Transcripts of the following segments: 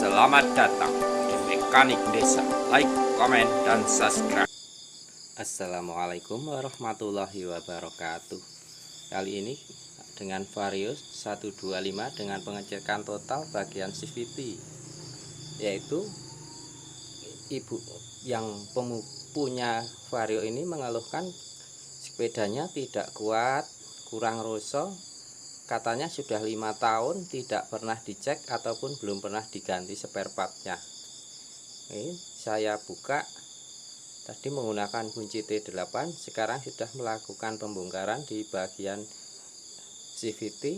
Selamat datang di Mekanik Desa. Like, komen, dan subscribe. Assalamualaikum warahmatullahi wabarakatuh. Kali ini dengan Vario 125 dengan pengecekan total bagian CVT, yaitu ibu yang punya Vario ini mengeluhkan sepedanya tidak kuat, kurang rosol. Katanya sudah 5 tahun tidak pernah dicek ataupun belum pernah diganti spare partnya. Ini saya buka tadi menggunakan kunci T8. Sekarang sudah melakukan pembongkaran di bagian CVT.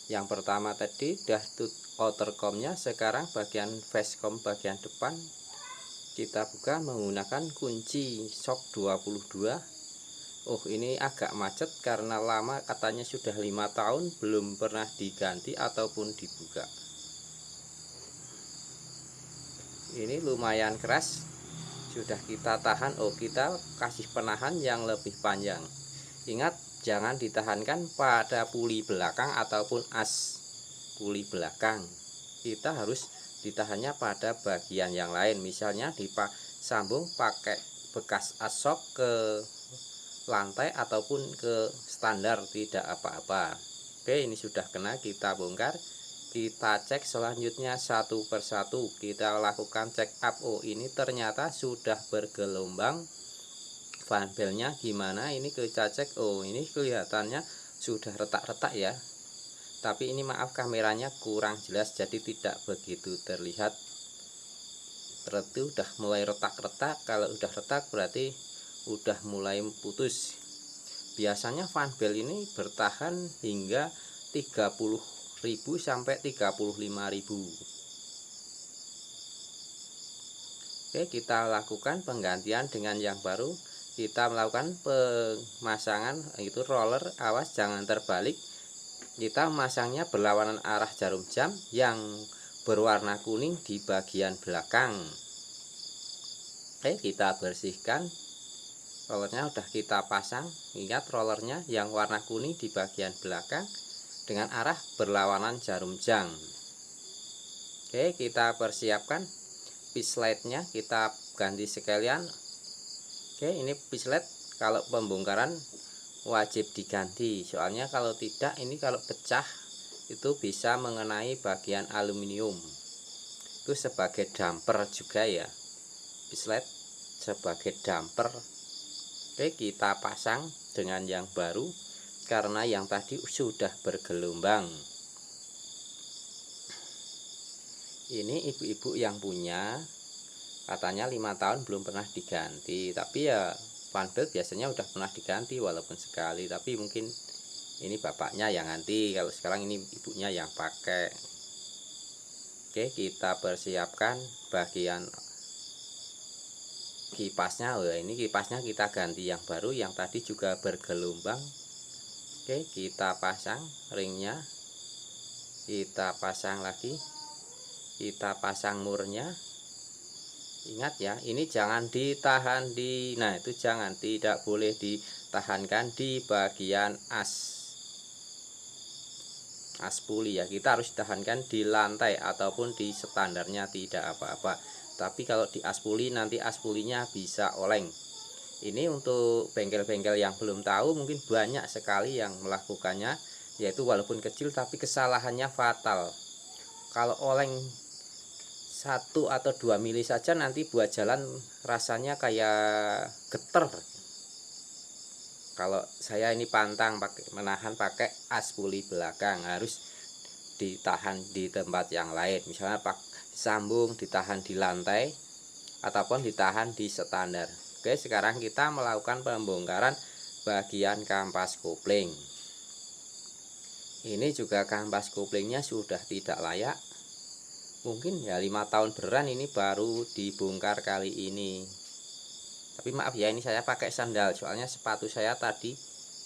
Yang pertama tadi sudah outer comnya, sekarang bagian facecom bagian depan kita buka menggunakan kunci shock 22. Oh, ini agak macet karena lama, katanya sudah 5 tahun belum pernah diganti ataupun dibuka. Ini lumayan keras, sudah kita tahan. Oh, kita kasih penahan yang lebih panjang. Ingat, jangan ditahankan pada puli belakang ataupun as puli belakang. Kita harus ditahannya pada bagian yang lain, misalnya disambung pakai bekas as shock ke lantai ataupun ke standar, tidak apa-apa. Oke, ini sudah kena, kita bongkar, kita cek selanjutnya satu persatu, kita lakukan check up. Oh, ini ternyata sudah bergelombang. Fan belnya gimana, ini kita cek. Oh, ini kelihatannya sudah retak-retak ya, tapi ini maaf kameranya kurang jelas jadi tidak begitu terlihat. Itu udah mulai retak-retak. Kalau udah retak berarti udah mulai putus. Biasanya fan bel ini bertahan hingga 30.000 sampai 35.000. Oke, kita lakukan penggantian dengan yang baru. Kita melakukan pemasangan, itu roller, awas jangan terbalik. Kita memasangnya berlawanan arah jarum jam yang berwarna kuning di bagian belakang. Oke, kita bersihkan. Rollernya udah kita pasang. Ingat, rollernya yang warna kuning di bagian belakang dengan arah berlawanan jarum jam. Oke, kita persiapkan pisletnya, kita ganti sekalian. Oke, ini pislet kalau pembongkaran wajib diganti, soalnya kalau tidak, ini kalau pecah itu bisa mengenai bagian aluminium. Itu sebagai damper juga ya, pislet sebagai damper. Oke, kita pasang dengan yang baru karena yang tadi sudah bergelombang. Ini ibu-ibu yang punya, katanya 5 tahun belum pernah diganti, tapi ya fan belt biasanya udah pernah diganti walaupun sekali, tapi mungkin ini bapaknya yang ganti, kalau sekarang ini ibunya yang pakai. Oke, kita persiapkan bagian kipasnya. Oh, ini kipasnya kita ganti yang baru, yang tadi juga bergelombang. Oke, kita pasang ringnya, kita pasang lagi, kita pasang murnya. Ingat ya, ini jangan ditahan nah itu jangan, tidak boleh ditahankan di bagian as puli ya, kita harus tahankan di lantai ataupun di standarnya, tidak apa-apa. Tapi kalau di as puli nanti as pulinya bisa oleng. Ini untuk bengkel-bengkel yang belum tahu, mungkin banyak sekali yang melakukannya, yaitu walaupun kecil tapi kesalahannya fatal. Kalau oleng 1 atau 2 mili saja nanti buat jalan rasanya kayak geter. Kalau saya ini pantang menahan pakai as puli belakang, harus ditahan di tempat yang lain, misalnya sambung ditahan di lantai ataupun ditahan di standar. Oke, sekarang kita melakukan pembongkaran bagian kampas kopling. Ini juga kampas koplingnya sudah tidak layak, mungkin ya 5 tahun beneran ini baru dibongkar kali ini. Tapi maaf ya, ini saya pakai sandal, soalnya sepatu saya tadi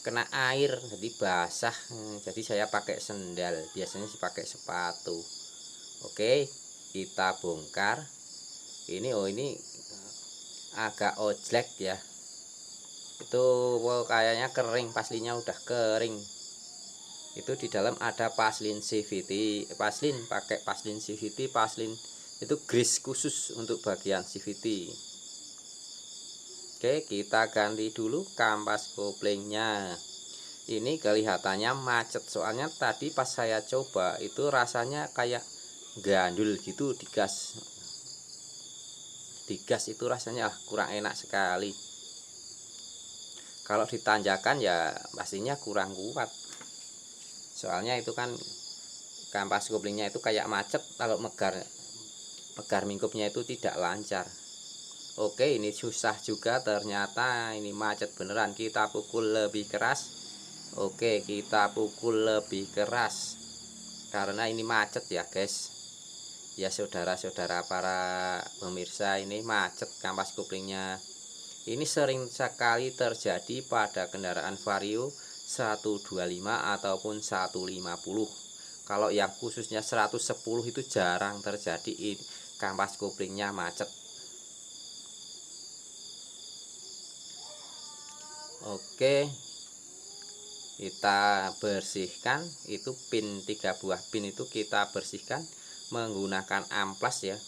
kena air jadi basah, jadi saya pakai sandal, biasanya sih pakai sepatu. Oke, kita bongkar. Ini ini agak ojlek ya, itu kayaknya kering, paslinya udah kering. Itu di dalam ada paslin CVT, paslin pakai paslin CVT, paslin itu grease khusus untuk bagian CVT. Oke, kita ganti dulu kampas koplingnya. Ini kelihatannya macet, soalnya tadi pas saya coba itu rasanya kayak gandul gitu di gas. Di gas itu rasanya kurang enak sekali. Kalau ditanjakan ya pastinya kurang kuat. Soalnya itu kan kampas koplingnya itu kayak macet, kalau megar mingkupnya itu tidak lancar. Oke, ini susah juga ternyata, ini macet beneran. Kita pukul lebih keras. Oke, kita pukul lebih keras karena ini macet ya guys. Ya saudara-saudara para pemirsa, ini macet kampas koplingnya. Ini sering sekali terjadi pada kendaraan Vario 125 ataupun 150. Kalau yang khususnya 110 itu jarang terjadi kampas koplingnya macet. Oke, kita bersihkan itu pin, 3 buah pin itu kita bersihkan menggunakan amplas ya.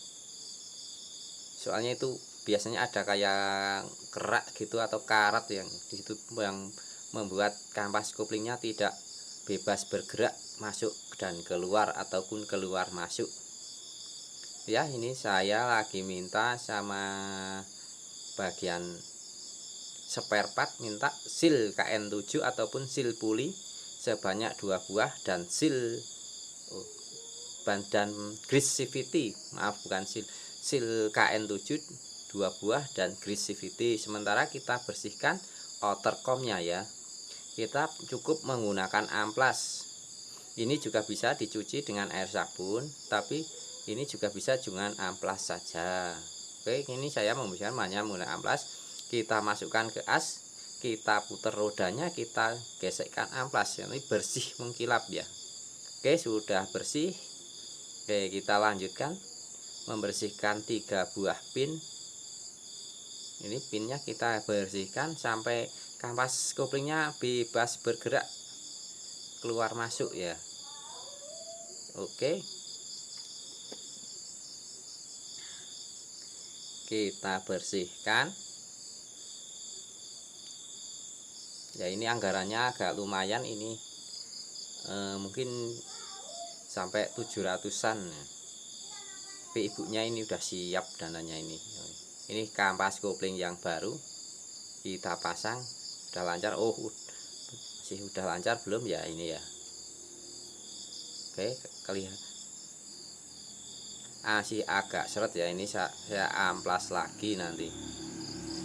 Soalnya itu biasanya ada kayak kerak gitu atau karat yang disitu yang membuat kampas koplingnya tidak bebas bergerak masuk dan keluar ataupun keluar masuk. Ya, ini saya lagi minta sama bagian spare part, minta seal KN7 ataupun seal puli sebanyak 2 buah dan seal dan grease CVT, maaf bukan seal KN7 2 buah dan grease CVT. Sementara kita bersihkan outer comb-nya ya. Kita cukup menggunakan amplas. Ini juga bisa dicuci dengan air sabun, tapi ini juga bisa dengan amplas saja. Oke, ini saya membersihkan hanya menggunakan amplas. Kita masukkan ke as, kita putar rodanya, kita gesekkan amplas, ini bersih mengkilap ya. Oke, sudah bersih. Oke, kita lanjutkan membersihkan 3 buah pin. Ini pinnya kita bersihkan sampai kampas koplingnya bebas bergerak keluar masuk ya. Oke, kita bersihkan ya. Ini anggarannya agak lumayan, ini mungkin sampai 700-an ya. Tapi ibunya ini udah siap dananya. Ini kampas kopling yang baru kita pasang, udah lancar. Oh, masih udah lancar belum ya ini ya. Oke, kelihatan masih agak seret ya. Ini saya amplas lagi nanti.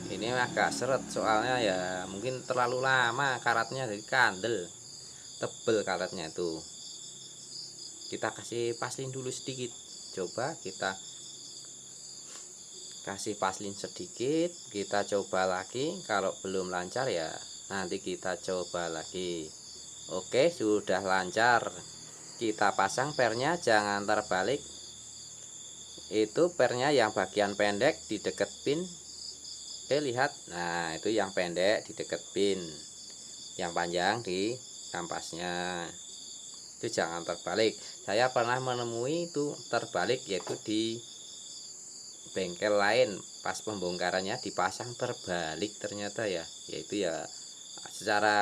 Ini agak seret soalnya ya mungkin terlalu lama karatnya, jadi kandel, tebel karatnya itu. Kita kasih paslin dulu sedikit, coba kita kasih paslin sedikit, kita coba lagi. Kalau belum lancar ya nanti kita coba lagi. Oke, sudah lancar. Kita pasang pernya, jangan terbalik. Itu pernya yang bagian pendek di dekat pin. Oke, lihat. Nah, itu yang pendek di dekat pin, yang panjang di kampasnya. Itu jangan terbalik. Saya pernah menemui itu terbalik, yaitu di bengkel lain pas pembongkarannya dipasang terbalik ternyata ya. Yaitu ya secara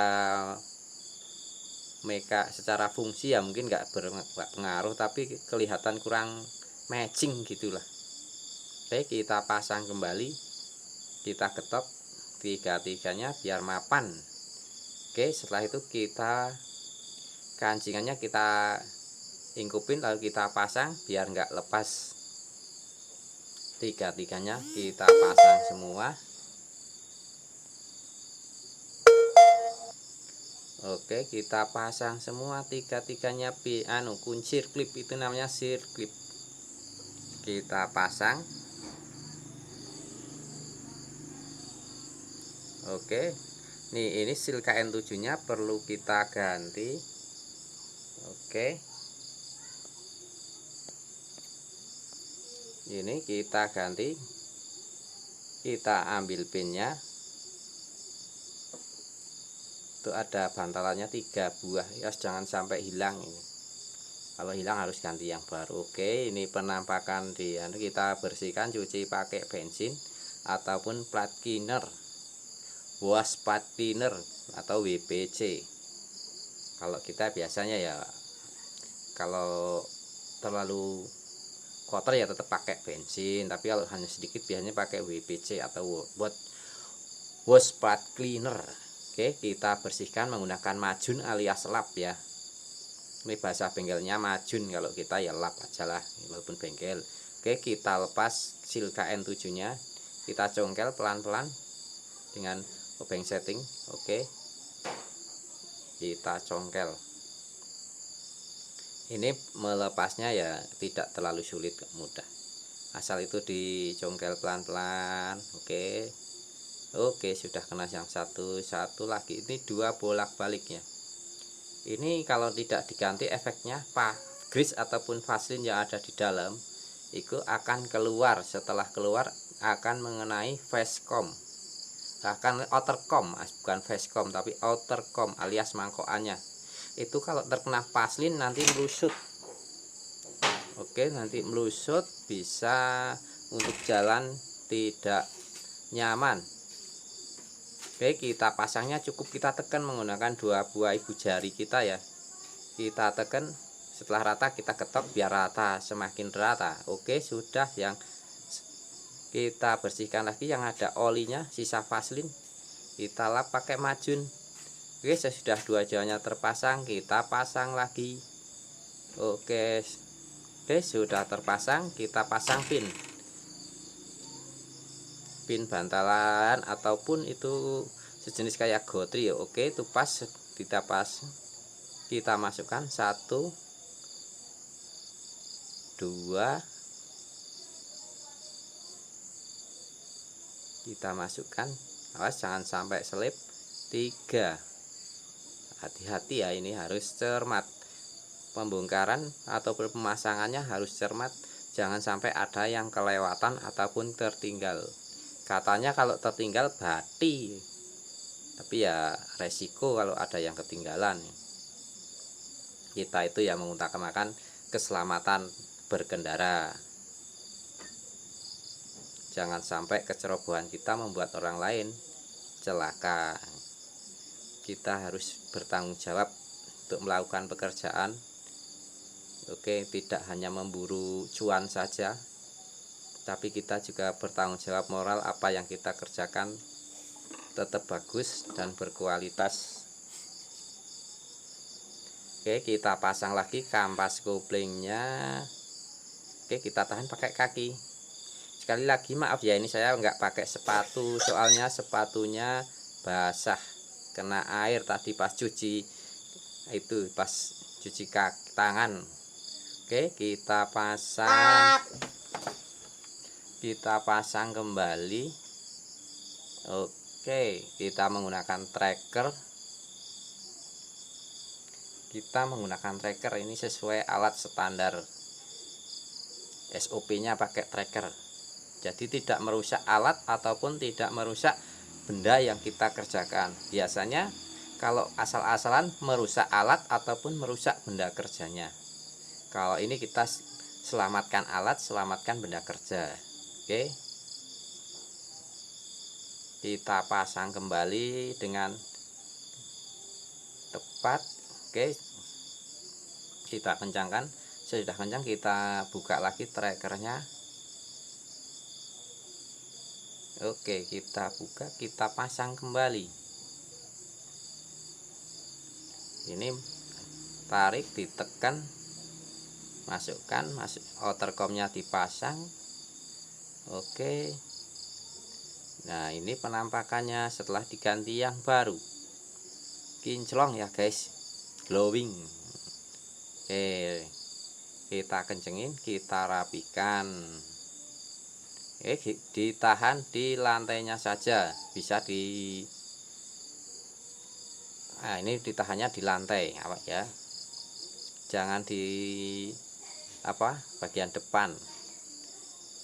secara fungsi ya mungkin nggak berpengaruh, tapi kelihatan kurang matching gitulah. Oke, kita pasang kembali. Kita ketok 3-3-nya biar mapan. Oke, setelah itu kita kancingannya kita ingkupin, lalu kita pasang biar nggak lepas. 3-3-nya kita pasang semua. Oke, kita pasang semua 3-3-nya kuncir klip, itu namanya sirklip. Kita pasang. Oke, nih ini seal KN7 nya perlu kita ganti. Oke, ini kita ganti, kita ambil pinnya, Itu ada bantalannya 3 buah ya, jangan sampai hilang ini. Kalau hilang harus ganti yang baru. Oke, ini penampakan kita bersihkan, cuci pakai bensin ataupun plat cleaner, wash plat cleaner atau WPC. Kalau kita biasanya ya kalau terlalu kotor ya tetap pakai bensin, tapi kalau hanya sedikit biasanya pakai WPC atau buat wash plat cleaner. Oke, kita bersihkan menggunakan majun alias lap ya. Ini bahasa bengkelnya majun, kalau kita ya lap aja lah walaupun bengkel. Oke, kita lepas seal KN7 nya, kita congkel pelan-pelan dengan obeng setting. Oke, kita congkel. Ini melepasnya ya tidak terlalu sulit, mudah, asal itu dicongkel pelan-pelan. Oke, sudah kena yang satu lagi. Ini 2 bolak-balik ya. Ini kalau tidak diganti efeknya grease ataupun vaselin yang ada di dalam itu akan keluar. Setelah keluar akan mengenai facecomb, akan outercomb, bukan facecomb tapi outercomb alias mangkokannya. Itu kalau terkena vaselin nanti melusut. Oke, nanti melusut, bisa untuk jalan tidak nyaman. Oke, kita pasangnya cukup kita tekan menggunakan 2 buah ibu jari kita ya. Kita tekan, setelah rata kita ketok biar rata, semakin rata. Oke, sudah. Yang kita bersihkan lagi yang ada olinya, sisa vaselin, kita lap pakai majun. Oke, sudah 2 jauhnya terpasang, kita pasang lagi. Oke, sudah terpasang, kita pasang pin bantalan ataupun itu sejenis kayak gotri ya. Oke, itu pas, kita masukkan 1 2, kita masukkan, awas jangan sampai selip, 3. Hati-hati ya, ini harus cermat pembongkaran ataupun pemasangannya, harus cermat, jangan sampai ada yang kelewatan ataupun tertinggal. Katanya kalau tertinggal bati, tapi ya resiko kalau ada yang ketinggalan. Kita itu ya mengutamakan keselamatan berkendara, jangan sampai kecerobohan kita membuat orang lain celaka. Kita harus bertanggung jawab untuk melakukan pekerjaan. Oke, tidak hanya memburu cuan saja, tapi kita juga bertanggung jawab moral, apa yang kita kerjakan tetap bagus dan berkualitas. Oke, kita pasang lagi kampas koplingnya. Oke, kita tahan pakai kaki. Sekali lagi maaf ya, ini saya nggak pakai sepatu, soalnya sepatunya basah kena air tadi pas cuci, itu pas cuci kaki tangan. Oke, kita pasang kembali. Oke, kita menggunakan tracker. Ini sesuai alat standar, SOP-nya pakai tracker. Jadi tidak merusak alat ataupun tidak merusak benda yang kita kerjakan. Biasanya kalau asal-asalan merusak alat ataupun merusak benda kerjanya. Kalau ini kita selamatkan alat, selamatkan benda kerja. Oke, kita pasang kembali dengan tepat. Oke, kita kencangkan. Sudah kencang, kita buka lagi trackernya. Oke, kita buka, kita pasang kembali. Ini tarik, ditekan, masukkan, outercomb-nya dipasang. Oke, nah ini penampakannya setelah diganti yang baru. Kinclong ya guys, glowing. Oke, kita kencengin, kita rapikan. Ditahan di lantainya saja, bisa nah ini ditahannya di lantai ya, jangan di bagian depan,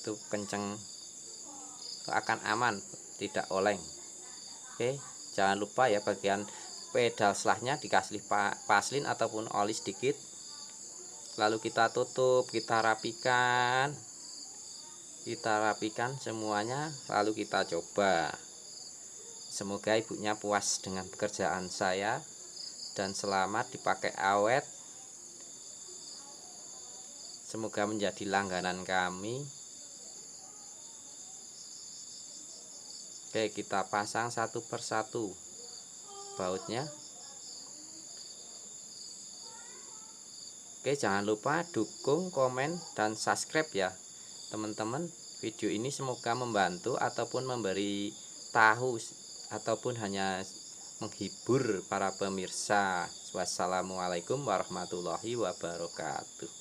itu kenceng, itu akan aman, tidak oleng. Oke, jangan lupa ya bagian pedal selahnya dikasih paslin ataupun oli sedikit, lalu kita tutup, kita rapikan semuanya, lalu kita coba. Semoga ibunya puas dengan pekerjaan saya dan selamat dipakai awet. Semoga menjadi langganan kami. Oke, kita pasang satu persatu bautnya. Oke, jangan lupa dukung, komen, dan subscribe ya teman-teman. Video ini semoga membantu ataupun memberi tahu ataupun hanya menghibur para pemirsa. Wassalamualaikum warahmatullahi wabarakatuh.